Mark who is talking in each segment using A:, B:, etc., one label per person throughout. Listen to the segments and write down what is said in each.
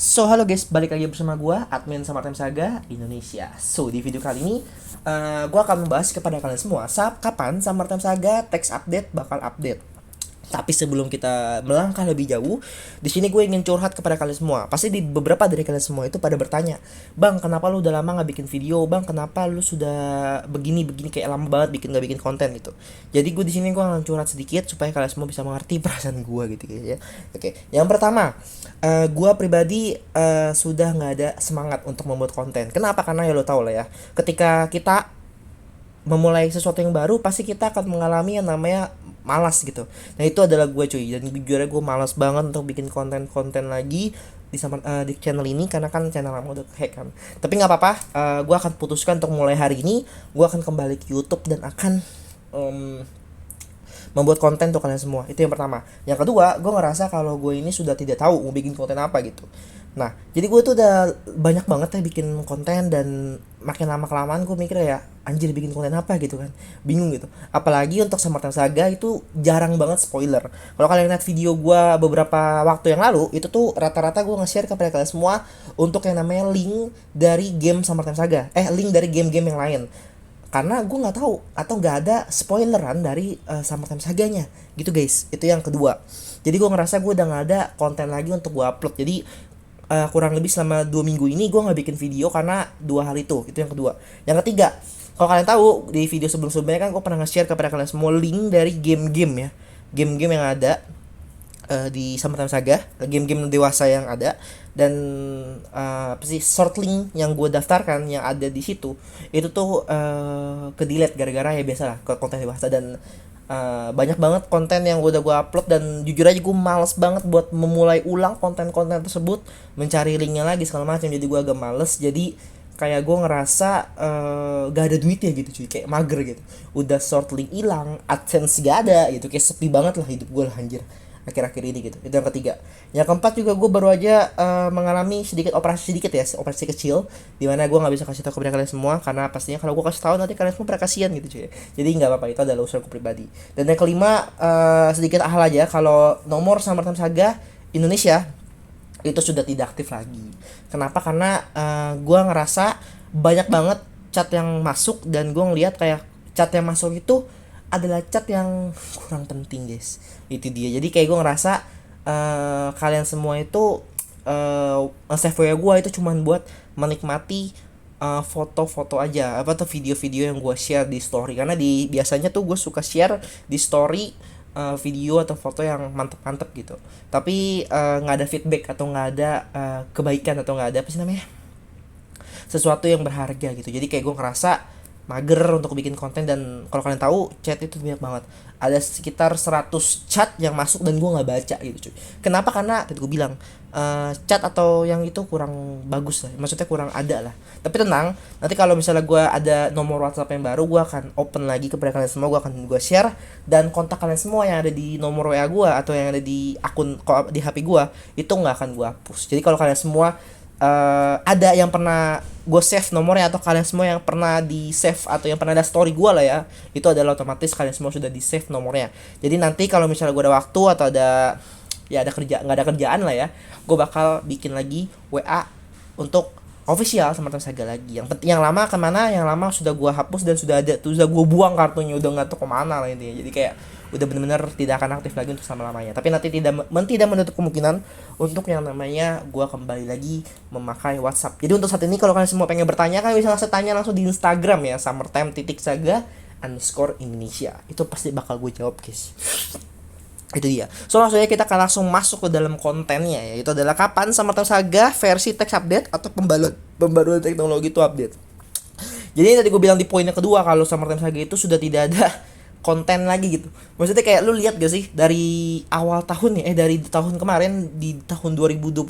A: Halo guys, balik lagi bersama gua, admin Summertime Saga Indonesia. Di video kali ini, gua akan membahas kepada kalian semua, kapan Summertime Saga text update bakal update. Tapi sebelum kita melangkah lebih jauh, di sini gue ingin curhat kepada kalian semua. Pasti di beberapa dari kalian semua itu pada bertanya, Bang, kenapa lu udah lama nggak bikin video? Bang, kenapa lu sudah begini kayak lama banget nggak bikin konten gitu. Jadi gue di sini gue akan curhat sedikit supaya kalian semua bisa mengerti perasaan gue gitu ya. Oke, yang pertama, gue pribadi sudah nggak ada semangat untuk membuat konten. Kenapa? Karena ya lo tau lah ya, ketika kita memulai sesuatu yang baru pasti kita akan mengalami yang namanya malas gitu. Nah itu adalah gue cuy, dan jujur aja gue malas banget untuk bikin konten-konten lagi di channel ini karena kan channel lama udah hack kan. Tapi nggak apa-apa, gue akan putuskan untuk mulai hari ini gue akan kembali ke YouTube dan akan membuat konten untuk kalian semua. Itu yang pertama. Yang kedua, gue ngerasa kalau gue ini sudah tidak tahu mau bikin konten apa gitu. Nah, jadi gue tuh udah banyak banget ya bikin konten, dan makin lama kelamaan gue mikir ya, anjir bikin konten apa gitu kan. Bingung gitu. Apalagi untuk Summertime Saga itu jarang banget spoiler. Kalau kalian lihat video gue beberapa waktu yang lalu, itu tuh rata-rata gue nge-share kepada kalian semua untuk yang namanya link dari game Summertime Saga. Link dari game-game yang lain, karena gue nggak tahu atau nggak ada spoileran dari Summertime Saganya gitu guys. Itu yang kedua. Jadi gue ngerasa gue udah nggak ada konten lagi untuk gue upload. Jadi kurang lebih selama 2 minggu ini gue nggak bikin video karena 2 hal itu yang kedua. Yang ketiga, kalau kalian tahu di video sebelum-sebelumnya kan gue pernah nge-share kepada kalian semua link dari game-game ya, game-game yang ada di Summertime Saga, game-game dewasa yang ada. Dan apa sih, short link yang gue daftarkan yang ada di situ itu tuh ke delete gara-gara ya biasalah ke konten dewasa. Dan banyak banget konten yang udah gue upload, dan jujur aja gue males banget buat memulai ulang konten-konten tersebut, mencari linknya lagi segala macam. Jadi gue agak males, jadi kayak gue ngerasa gak ada duitnya gitu cuy, kayak mager gitu. Udah short link hilang, AdSense gak ada gitu, kayak sepi banget lah hidup gue lah anjir akhir-akhir ini gitu. Itu yang ketiga. Yang keempat juga gue baru aja mengalami operasi kecil, dimana gue nggak bisa kasih tahu kepada kalian semua karena pastinya kalau gue kasih tahu nanti kalian semua pada kasihan gitu cuy. Jadi nggak apa-apa, itu adalah urusanku pribadi. Dan yang kelima, sedikit hal aja, kalau nomor Summertime Saga Indonesia itu sudah tidak aktif lagi. Kenapa? Karena gue ngerasa banyak banget chat yang masuk, dan gue ngeliat kayak chat yang masuk itu adalah chat yang kurang penting guys. Itu dia. Jadi kayak gue ngerasa kalian semua itu save WA gue itu cuman buat menikmati foto-foto aja, apa tuh video-video yang gue share di story. Karena biasanya tuh gue suka share di story video atau foto yang mantep-mantep gitu. Tapi nggak ada feedback atau nggak ada kebaikan atau nggak ada apa sih namanya, sesuatu yang berharga gitu. Jadi kayak gue ngerasa mager untuk bikin konten. Dan kalau kalian tahu, chat itu banyak banget, ada sekitar 100 chat yang masuk dan gue nggak baca gitu cuy. Kenapa? Karena tadi gue bilang chat atau yang itu kurang bagus lah, maksudnya kurang ada lah. Tapi tenang, nanti kalau misalnya gue ada nomor WhatsApp yang baru, gue akan open lagi kepada kalian semua. Gue share, dan kontak kalian semua yang ada di nomor WA gue atau yang ada di akun di HP gue itu nggak akan gue hapus. Jadi kalau kalian semua ada yang pernah gue save nomornya, atau kalian semua yang pernah di save atau yang pernah ada story gue lah ya, itu adalah otomatis kalian semua sudah di save nomornya. Jadi nanti kalau misalnya gue ada waktu atau ada nggak ada kerjaan lah ya, gue bakal bikin lagi WA untuk official Summertime Saga lagi. Yang lama kemana, yang lama sudah gue hapus dan sudah gue buang kartunya, udah nggak tahu kemana lah intinya. Jadi kayak udah benar-benar tidak akan aktif lagi untuk selama-lamanya. Tapi nanti tidak menutup kemungkinan untuk yang namanya gue kembali lagi memakai WhatsApp. Jadi untuk saat ini kalau kalian semua pengen bertanya, kalian bisa langsung tanya langsung di Instagram ya, summertime.saga_Indonesia. Itu pasti bakal gue jawab guys. Itu dia. Langsung aja kita akan langsung masuk ke dalam kontennya ya. Itu adalah kapan Summertime Saga versi text update atau pembaruan teknologi itu update. Jadi tadi gue bilang di poin yang kedua, kalau Summertime Saga itu sudah tidak ada konten lagi gitu. Maksudnya kayak lu lihat gak sih dari awal tahun ya, dari tahun kemarin, di tahun 2021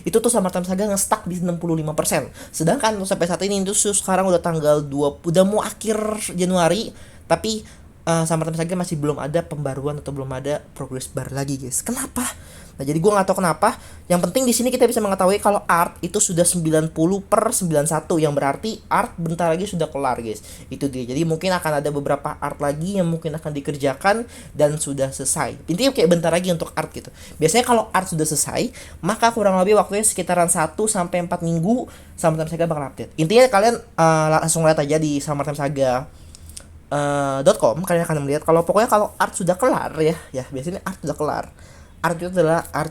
A: itu tuh Summertime Saga nge-stuck di 65%. Sedangkan sampai saat ini itu sekarang udah tanggal 20, udah mau akhir Januari, tapi Summertime Saga masih belum ada pembaruan atau belum ada progress bar lagi guys. Kenapa? Nah, jadi gue nggak tahu kenapa. Yang penting di sini kita bisa mengetahui kalau art itu sudah 90/91, yang berarti art bentar lagi sudah kelar, guys. Itu dia. Jadi mungkin akan ada beberapa art lagi yang mungkin akan dikerjakan dan sudah selesai. Intinya kayak bentar lagi untuk art gitu. Biasanya kalau art sudah selesai, maka kurang lebih waktunya sekitaran 1 sampai 4 minggu Summertime Saga bakal update. Intinya kalian langsung lihat aja di Summertime Saga .com, kalian akan melihat kalau pokoknya kalau art sudah kelar ya biasanya art sudah kelar. Art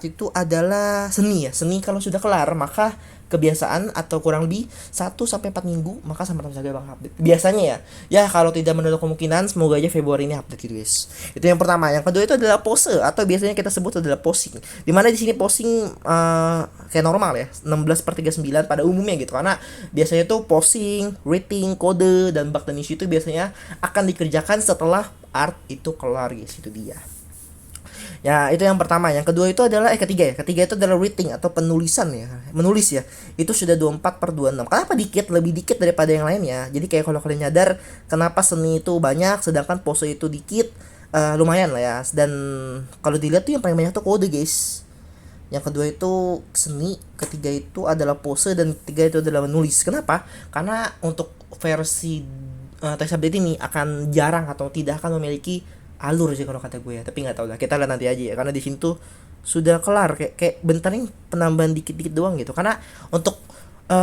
A: itu adalah seni ya. Seni kalau sudah kelar, maka kebiasaan atau kurang lebih 1 sampai 4 minggu maka Summertime Saga bakal update. Biasanya ya. Ya kalau tidak menutup kemungkinan, semoga aja Februari ini update gitu, guys. Itu yang pertama. Yang kedua itu adalah pose atau biasanya kita sebut adalah posing. Dimana di sini posing kayak normal ya, 16/39 pada umumnya gitu. Karena biasanya tuh posing, reading, kode dan bug dan issue itu biasanya akan dikerjakan setelah art itu kelar, guys. Itu dia. Ya, itu yang pertama. Yang kedua itu adalah ketiga ya. Ketiga itu adalah reading atau penulisan ya. Menulis ya. Itu sudah 24/26. Kenapa dikit? Lebih dikit daripada yang lainnya. Jadi kayak kalau kalian nyadar kenapa seni itu banyak sedangkan pose itu dikit, lumayan lah ya. Dan kalau dilihat tuh yang paling banyak tuh kode, guys. Yang kedua itu seni, ketiga itu adalah pose, dan ketiga itu adalah menulis. Kenapa? Karena untuk versi text update ini akan jarang atau tidak akan memiliki alur sih kalau kata gue ya, tapi nggak tahu lah, kita lihat nanti aja ya, karena di sini tuh sudah kelar, kayak bentar nih penambahan dikit-dikit doang gitu. Karena untuk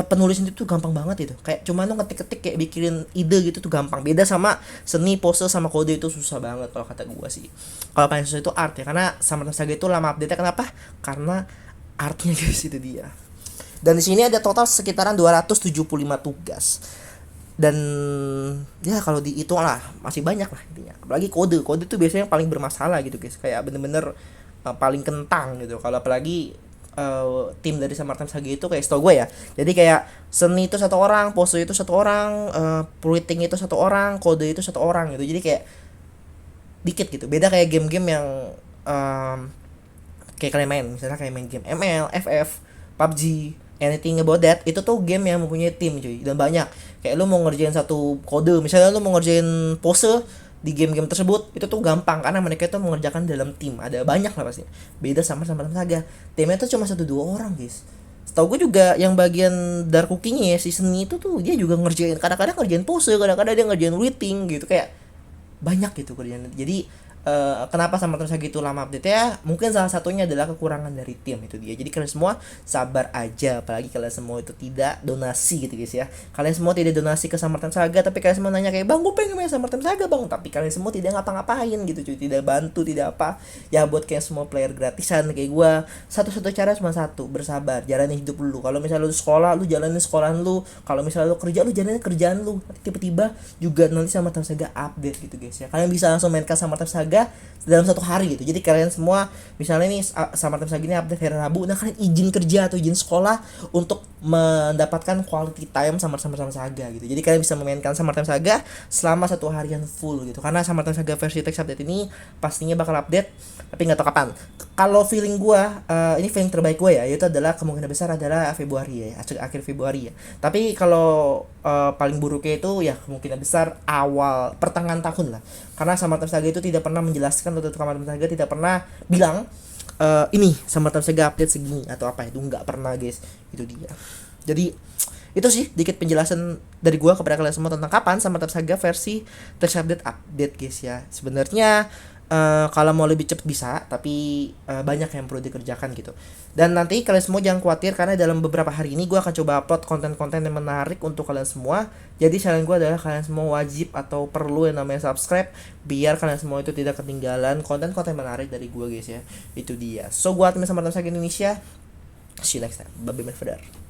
A: penulisan itu tuh gampang banget itu, kayak cuma lu ngetik-ketik kayak bikin ide gitu tuh gampang. Beda sama seni, pose sama kode itu susah banget kalau kata gue sih. Kalau paling susah itu art ya, karena Summertime Saga itu lama update-nya. Kenapa? Karena artnya guys, itu dia. Dan di sini ada total sekitaran 275 tugas. Dan ya kalau dihitung lah masih banyak lah intinya. Apalagi kode tuh biasanya yang paling bermasalah gitu, guys. Kayak bener-bener paling kentang gitu. Kalau apalagi tim dari Summertime Saga itu kayak setahu gue ya. Jadi kayak seni itu satu orang, pose itu satu orang, printing itu satu orang, kode itu satu orang gitu. Jadi kayak dikit gitu. Beda kayak game-game yang kayak kalian main, misalnya kayak main game ML, FF, PUBG, anything about that, itu tuh game yang mempunyai tim cuy, dan banyak. Kayak lu mau ngerjain satu kode, misalnya lu mau ngerjain pose di game-game tersebut, itu tuh gampang karena mereka itu mengerjakan dalam tim, ada banyak lah pasti. Beda sama Summertime Saga, timnya tuh cuma 1-2 orang, guys. Setahu gue juga yang bagian dark cookingnya ya, si seni itu tuh dia juga ngerjain, kadang-kadang ngerjain pose, kadang-kadang dia ngerjain writing gitu, kayak banyak gitu kerjaan. Jadi kenapa Summertime Saga itu lama update ya? Mungkin salah satunya adalah kekurangan dari tim, itu dia. Jadi kalian semua sabar aja, apalagi kalian semua itu tidak donasi gitu, guys ya. Kalian semua tidak donasi ke Summertime Saga, tapi kalian semua nanya kayak, "Bang, gue pengen main Summertime Saga, Bang." Tapi kalian semua tidak ngapa-ngapain gitu cuy, tidak bantu, tidak apa. Ya buat kayak semua player gratisan kayak gua, satu-satu cara cuma satu, bersabar, jalani hidup lu. Kalau misalnya lu sekolah, lu jalanin sekolahan lu. Kalau misalnya lu kerja, lu jalanin kerjaan lu. Nanti tiba-tiba juga nanti Summertime Saga update gitu, guys ya. Kalian bisa langsung mainkan Summertime Saga dalam satu hari gitu. Jadi kalian semua misalnya nih Summertime Saga ini update hari Rabu, nah kalian izin kerja atau izin sekolah untuk mendapatkan quality time sama Summertime Saga gitu. Jadi kalian bisa memainkan Summertime Saga selama 1 harian full gitu. Karena Summertime Saga versi text update ini pastinya bakal update, tapi nggak tahu kapan. Kalau feeling gua, ini feeling terbaik gue ya, yaitu adalah kemungkinan besar adalah Februari ya, akhir Februari ya. Tapi kalau paling buruknya itu ya kemungkinan besar awal pertengahan tahun lah. Karena Summertime Saga itu tidak pernah menjelaskan, atau Summertime Saga tidak pernah bilang ini Summertime Saga update segini atau apa, itu nggak pernah, guys. Itu dia. Jadi itu sih dikit penjelasan dari gua kepada kalian semua tentang kapan Summertime Saga versi text update guys ya. Sebenarnya kalau mau lebih cepat bisa, tapi banyak yang perlu dikerjakan gitu. Dan nanti kalian semua jangan khawatir, karena dalam beberapa hari ini gue akan coba upload konten-konten yang menarik untuk kalian semua. Jadi saran gue adalah kalian semua wajib atau perlu yang namanya subscribe, biar kalian semua itu tidak ketinggalan konten-konten menarik dari gue, guys ya. Itu dia. So gue admin Summertime Saga Indonesia. See you next time. Bye bye, my father.